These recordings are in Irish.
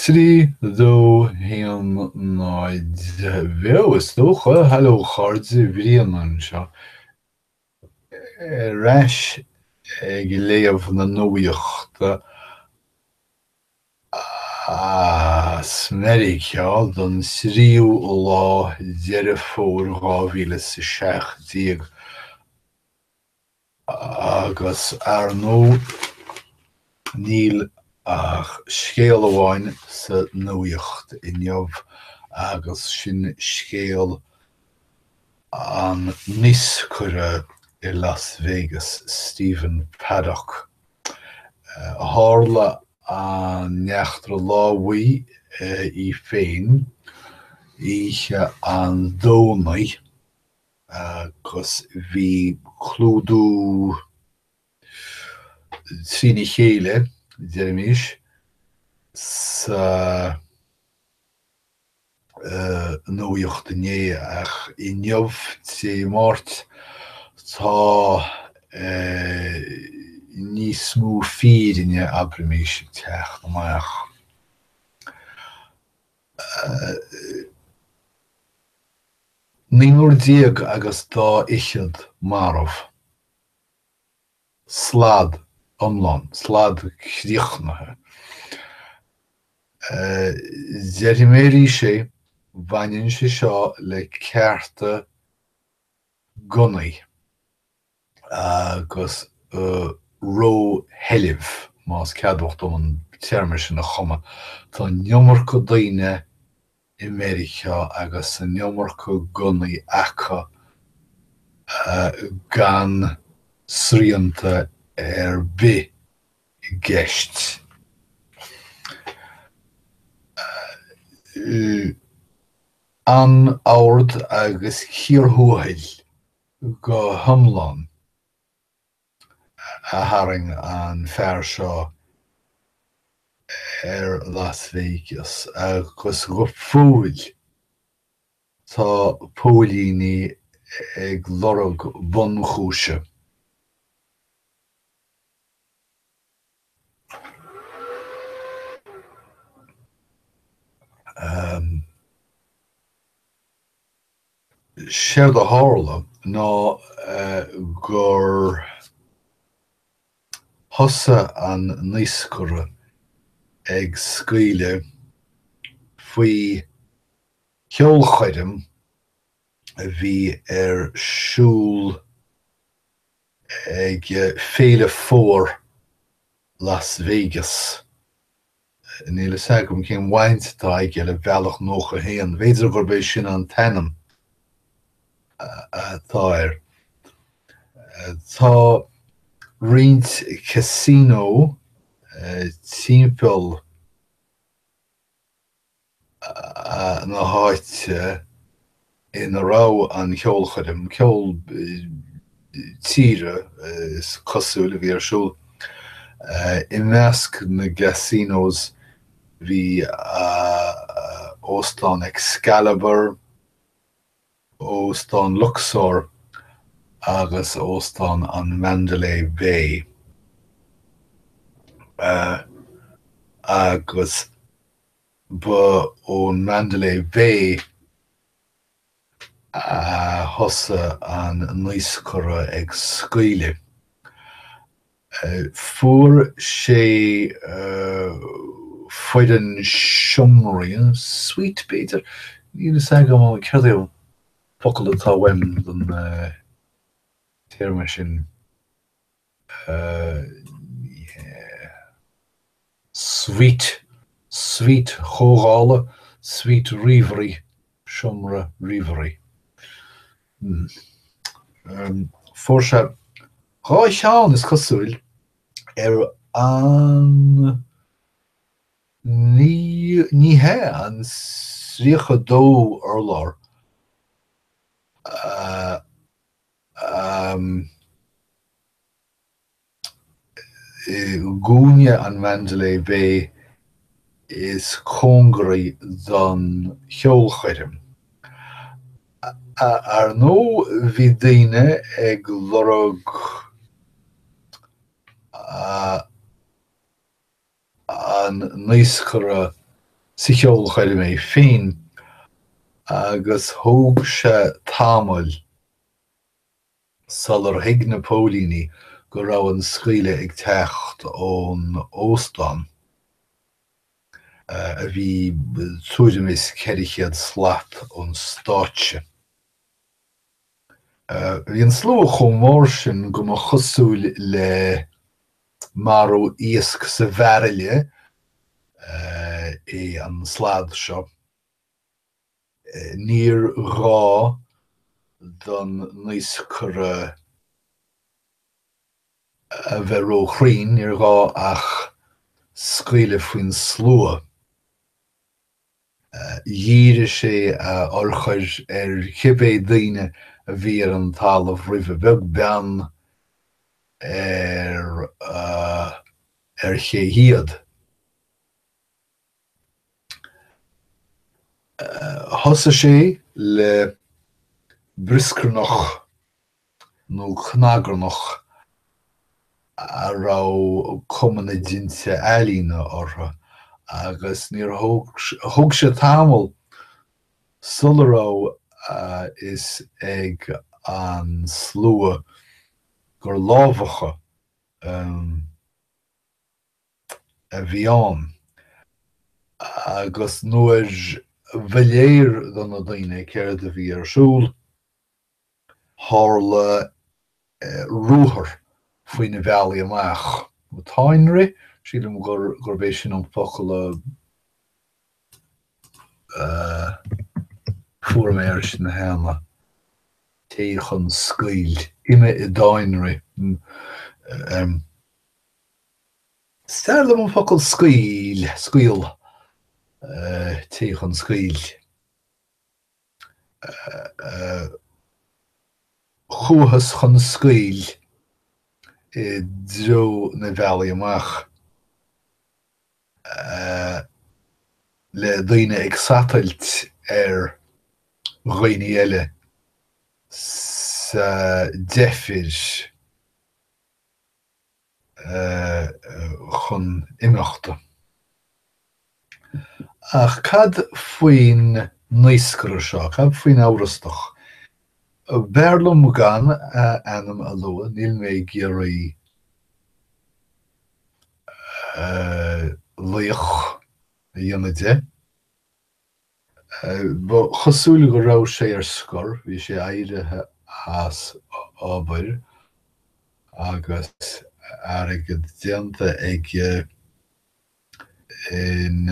Trí dó híon náid bheas dócha hello chairde bhríonan seo. Reis ag léamh na nuacht as Meiriceá don sríú lá deireadh fómhair 2016 agus ar nó níl ach scéal amháin sa nuacht inniuh agus sin scéal an níos cuire i Las Vegas, Stephen Paddock. Tharla an Eachtra lámhaigh í féin oíche an dónaigh agus bhí clúdú trína chéile deireadh sa nuacht inné ach inniuh t-Amhrást tá níos mó fírinne abrimis teach amach. Ní nuair díag agus dá ichiad marmh. Slad omlan, slad chríochnathe. Deireadh Meiriceá bhainneann sé seo le cearta gunaí agus ró heilimh más ceadúcht an teirme sin na chuma. Tá neomharcha daoine i Meiriceá agus sa neomharcha gunaí acha gan sríanta ar bith i gceist. An ard agus chiarthúthail go hiomlán a tharraing an fear seo ar Las Vegas agus go fúil tá póilíní ag lorg bunchúise. Séad a tharla ná gur thosa an níoscure ag scaoile faoi cheolchaidim a bhí ar siúl ag féile fómhair Las Vegas. Níl sagm cén bhaint tá ag le bhealach nócha héan. B'fhéidir gur béis sin an tanam táir. Tá roinnt casino timpeall na háite ina rá an cheolchaidim, ceol tíre is cosúil a bhí ar siúl. I measc na casinos bhí óstán Excalibur, óstán Luxor agus óstán an Mandalay Bay. Agus ba ón Mandalay Bay thosa an níoscure ag scaoile. Fuair sé foireann siomraí, Sweet Peter, níl sagam an ceirdéal focail atá weim don téirme sin. Sweet chógála, sweet riomhairí, siomra riomhairí. Fuair sé Rá seán is cosúil ar an nithe an sríocha dó urlár gúine an Mandalay Bay is cóngraí don cheolchaidim. Ar nó bhí daoine ag lorg an níoscure sa cheol chuir mé féin agus thóg sé tamil salar hiag na pólíní go raibh an scaoile ag teacht ón óstán a bhí tuairim ceirichéad slaat ón stáitse. Bhí an slua chomór sin go mo chosúil le marú íosc sa bhearile é an slád seo. Níor rá don níos cur a bheith róchrín, níor rá ach scaoile faoin slua. Dhíre sé orchuir chibé daoine a bhí ar an talamh roimhe beg bean chéhiad. Thosa sé le briscrnach nó chnagarnach a rá cumanna dinte eilíne ortha agus níor thug sé tamil sulará is ag an slua gur lámhacha a bhí ann agus nuair bheléir don na daoine céir a bhí ar siúl tharla rúthar faoin na bhealaí amach. Táinre sílim gur bééis sin an focail fuair mé ar sin na héanla téachan scaoil ime I dáinre. Stairlam an focail scaoil téachan scaoil. Chuachas chun scaoil I dro na bhealaí amach le daoine ag satailt ar dhaoine eile sa deifir chun imeachta. Ach cad faoin naoscra seo, cad faoin Amhrastach. Bearlam gan anam a lua, níl mé géirí laoch a dhéana de. Ba chosúla go raibh sé ar scor, bhí sé éirithe as ábhair agus airgid déanta ag in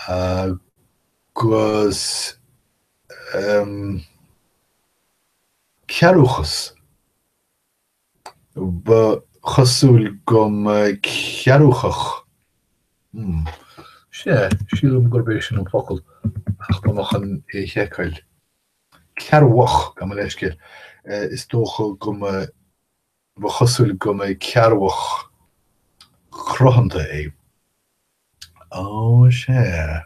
agus cearúchas ba chosúil gom cearúchach. Sé, sílim gur bééis sin an focail ach gomachchan é cheáil. Cearúach go leis céir. Is dócha gom ba chosúil gom cearúach crothananta é. Ó sé.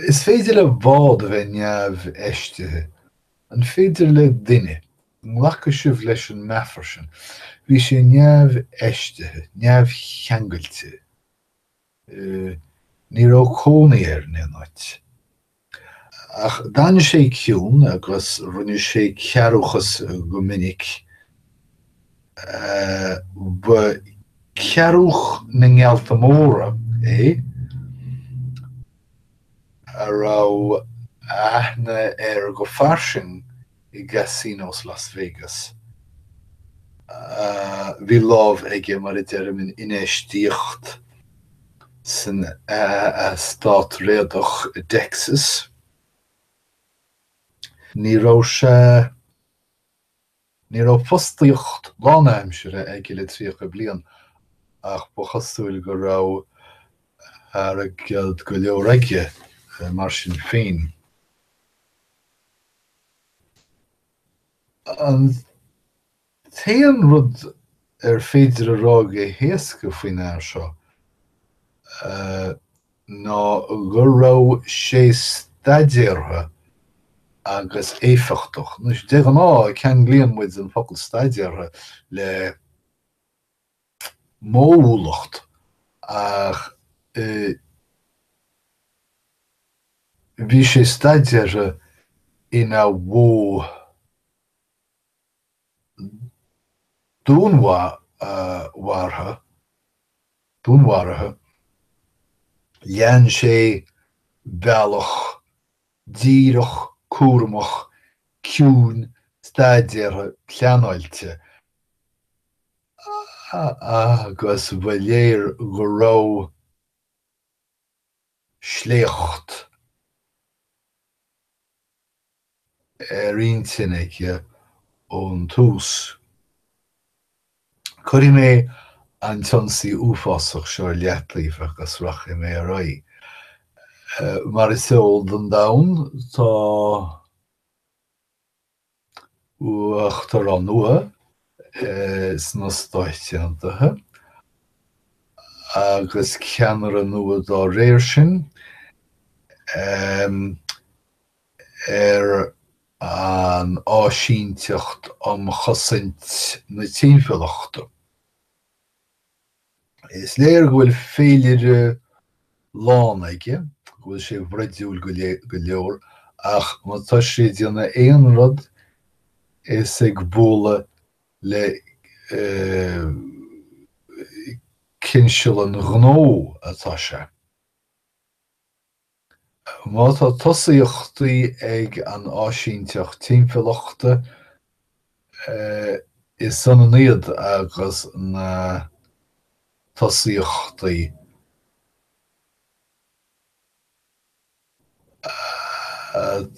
Is féidir le bhád a bheith neamh éistethe, an féidir le duine, nglacha sibh leis an meafar sin. Bhí sé neamh éistethe, neamh cheangailte. Ní rá cónaí ar néanait. Ach dáine sé ciún agus rinne sé cearúchas go minic. Ba cearúch na ngealta móra é a rá aithne ar go farsing I casinos Las Vegas. Bhí lámh aige mar I deireadh in inéistíocht san stát réadach Texas. Ní rá postaíocht lánaimsire aige le tríocha bliain ach ba chosúil go raibh ar a gcead go leor aige mar sin féin. An téan rud ar féidir a rá go héasca faoin air seo ná go raibh sé staidéartha agus éifeachtach. Nus de an cean bliain muid an focail staidéartha le mólacht ach bhí sé staidéire ina bhó dúnmhairthe lean sé bealach díreach cuaramach ciún staidéire pleanáilte agus bhfuil léir go raibh sléocht riontinnéiche ón tús. Cuirí mé an tionsaí uafásach seo leatlaomh agus racha mé ar aghaidh. Meiriceá den domhan tá uachtar an nua sna Stáit Aontaithe agus ceannar an nua dá réir sin ar an áisínteacht am chosaint na timpeallachta. Is léir go bhfuil féileadh Lámhaigh, go bhfuil sé bhreidúil go leor, ach má tá sé déanana éon rud is ag bóla le cinseal an gnó atá sé. Má tá tosaíochtaí ag an áisínteacht timpeallachta is san iad agus na tosaíochtaí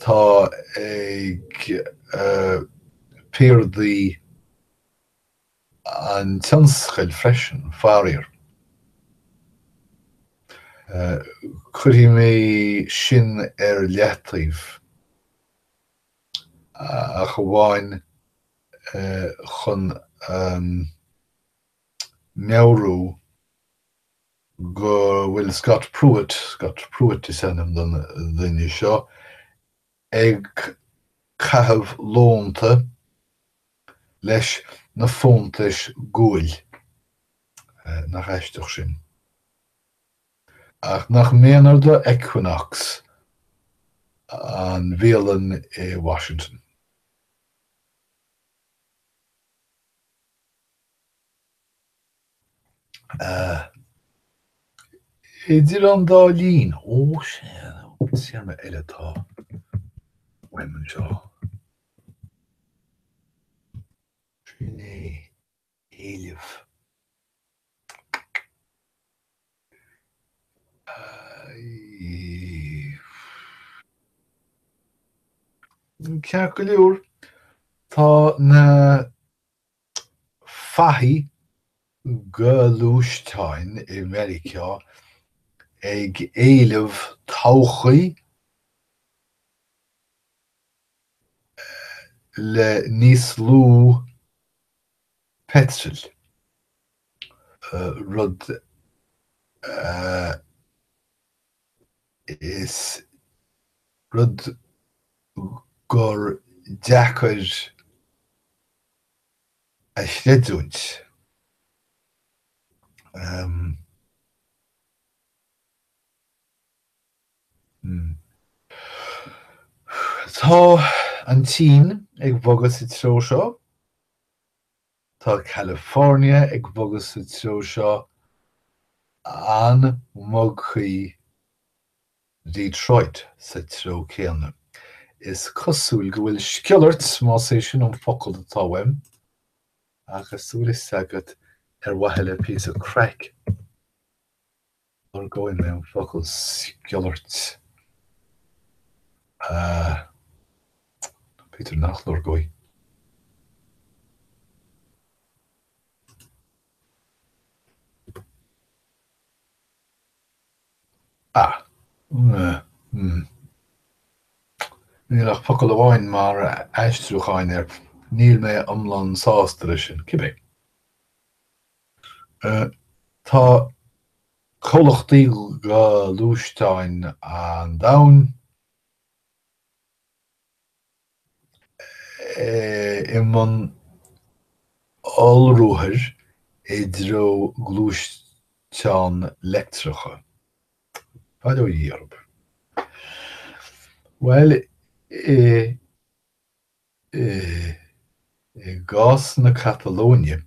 tá ag péardaí an tionscail freisin fáiríor. Cuirí mé sin ar leatlaomh a go bháin chun meabhrú go bhfuil Scott Pruitt is anam duine seo ag caitheamh lónta leis na fóntais gúil nach eisteach sin. Ach nach méanar do Equinox an bhéalann i Washington. Idir an dá lín sé me eile tá weimmen seo. Tríné éileh. Ceap go leor tá na fathaí Gulúisteáin I Meiriceá ag éilimh todhchaí le níos lú petrol. Rud is rud gur deacair a sléadúint. Tá an tín ag bogas I treo seo, tá California ag bogas I treo seo, an mugchaí Detroit sa treo céanna. Is cosúil go bhfuil scialart má sé sin an focail atá weim, agus súil is sagad ar waithe le piece of crack. Or going me an focail scialart. Peter Nachlor gooi. Níl focail amháin mar eistriúcháin níl mé amlan sásta sin cibé. Tá cholachtaí Gulúisteáin an domhan I mbun ollrúthir Dro glúisteán lectracha. Paddock dhéarb. Well, gás na Chatalóine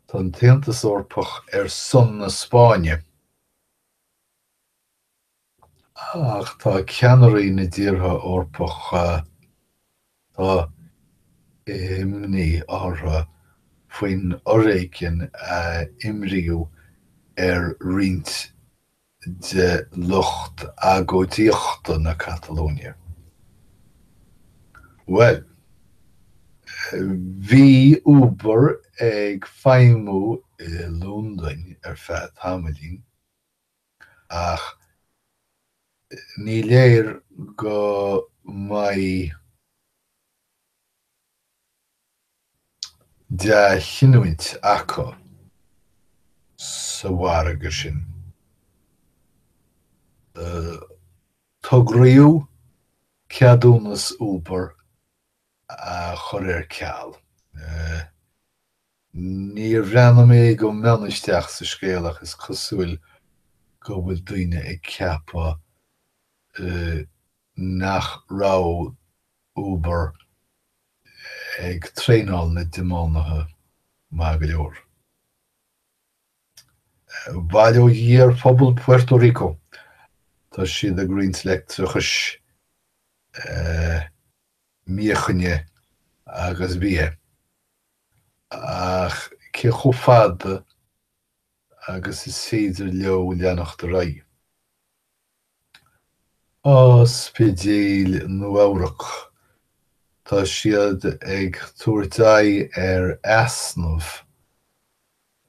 tá an taontas orpach son na Spáine. Ach tá ceannarí na ddíortha orpach tá imní átha faoin oréicin imriú rint de lucht agóidíochta na Chatalóine. Well, bhí Uber ag feidhmiú i Lúndain feadh Táimilín ach ní léir go mbeidh de chinnúint acu sa mhargadh sin. Tugraíodh ceadúnas Uber a chur ar ceall. Ní bhreathnaigh mé go meanisteach sa scéalach is cosúil go bhfuil daoine ag ceappa nach rá Uber ag tréanáil na diománathe má go leor. Bhaile dhéar phobal Puerto Rico. Tá siad ag roinnt lectrachais míochaine agus bia. Ach ce chomh fada agus is féidir leo leanach do raibh. Ospidéal Nuacht tá siad ag tuairteáil asnamh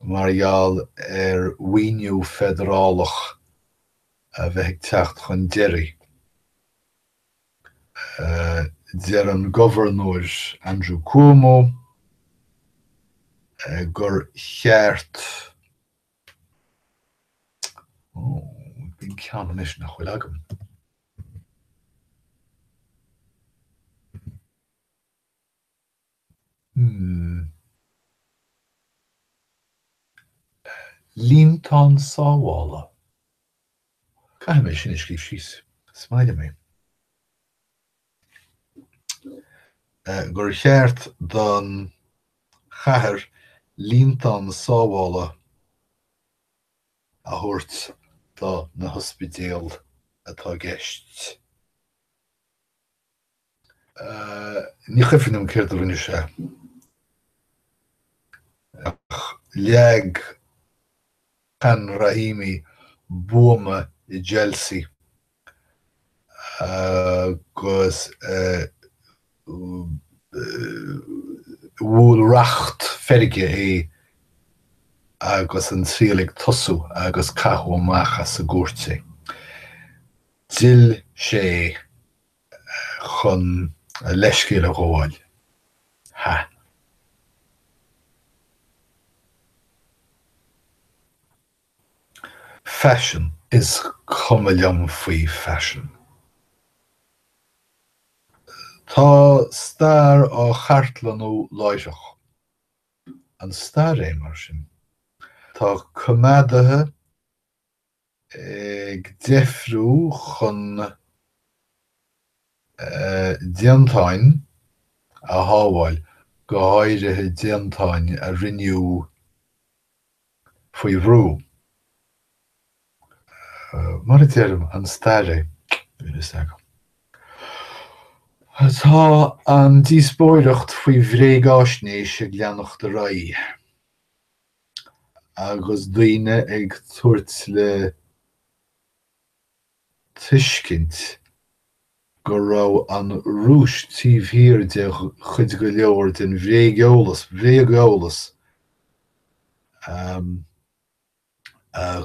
margheall mhaoiniú federálach a bheith ag teacht chun deireadh. Deir an governor Andrew Cuomo gur cheart bhín ceann is nach bhfuil agam. Líntán sábhála. Caitheann mé sin is scríobh síos. Smaile mé. Gur cheart don chathair líntán sábhála a thabhairt do na hospidéal atá gceist. Ní chuifinim céir do rinne sé. Leag Can Rahimi buama I Chelsea agus bhúil racht ferige agus an tríolaigh tosú agus cathú amach sa gúirte. Dill sé chun leiscéal a gháil. Ha. Fashion is cuma liom faoi fashion. Tá stair á chartlanú láiseach. An stair mar sin. Tá coimeadathe ag deifriú chun diantáin a thábháil go háirithe diantáin a rinneú faoi bhrú. Mar deireadh an stair Tá an díospóireacht faoi bhréagáisnéis ag leanach do raibh. Agus daoine ag tuairt le tuiscint go raibh an rúis tíomhthír de chuid go leor den bhréageolalas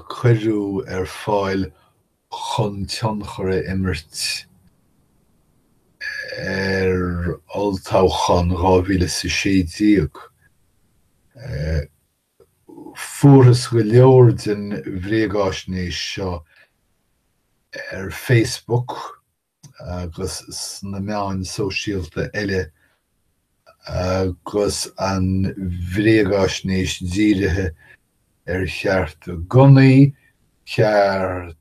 chuirú ar fáil chun tionchara imirt oltáchan 2016. Fuaras go leor den bhréagáisnéis seo ar Facebook agus na meáin sóisialta eile agus an bhréagáisnéis dírithe cheart gonaí, cheart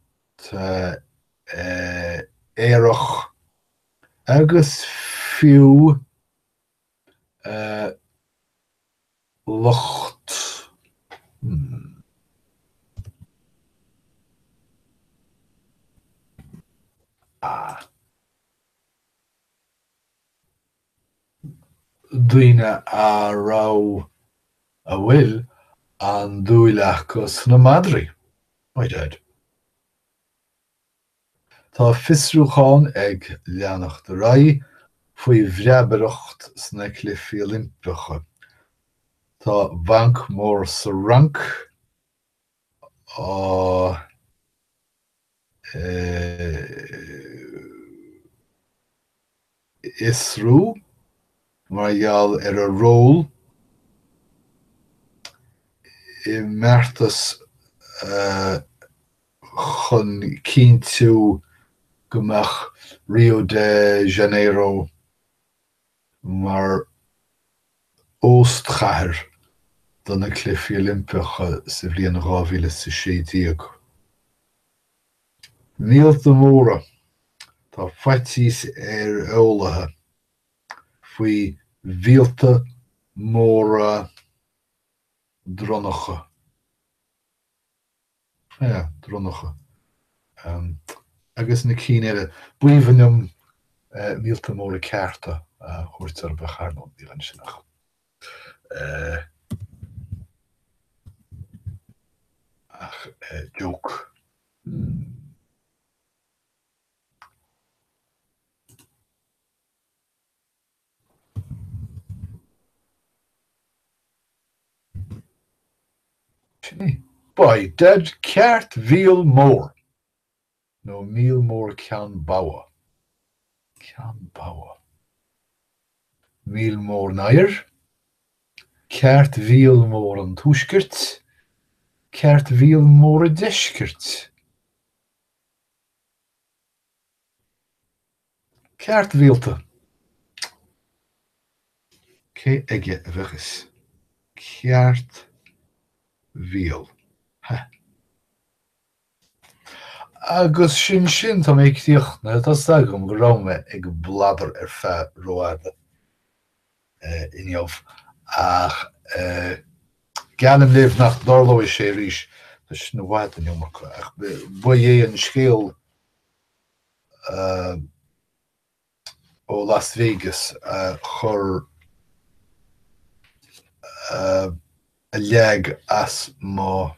éireach, agus fiú locht. Duine a rá a bhfuil an dúileach go sna Madraí. My dad. Tá fisrúcháin ag Leannacht de Raí faoi bhreabaireacht sna Clifí Olimpeacha. Tá bhanc mór sa ranc á Isrú mar gheall ar a ról I Meartas chun cíntiú gomach Rio de Janeiro mar óstchathir don na Clifí Olimpeacha sa bhliain 2016. Mílte móra tá faitís ar eolathe faoi bhíolta móra dronacha. Dronacha. Agus na cínéire buíhannom mílte móra cearta chuirt ar bacharnó í an sinach. Ach, joke. By dead ceart mhíl mór. No míl mór ceann báha. Ceann báha. Míl mór nair. Ceart mhíl mór an túisgirt. Ceart mhíl mór a deisgirt. Ceart mhílta. Cé aige a bheithis. Ceart mhíl. Agus sin tá méid tíochna tá sagam go ráma ag bladar ar feadh roiáda inniuh ach ceann léamh nach dorlóidh sé arís tá sin na bhaid an iommarcha ach ba é an scéal ó Las Vegas chur a leag as má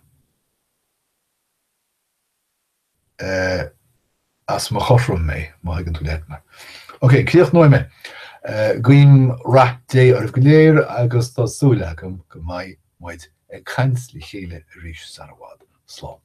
chosram mé má ag an tú leitna. Ok, cíoch nóid mé. Guím rat dé ar bhléir agus tá súla go maid ag cainslí chéile a rís san bhád. Slán.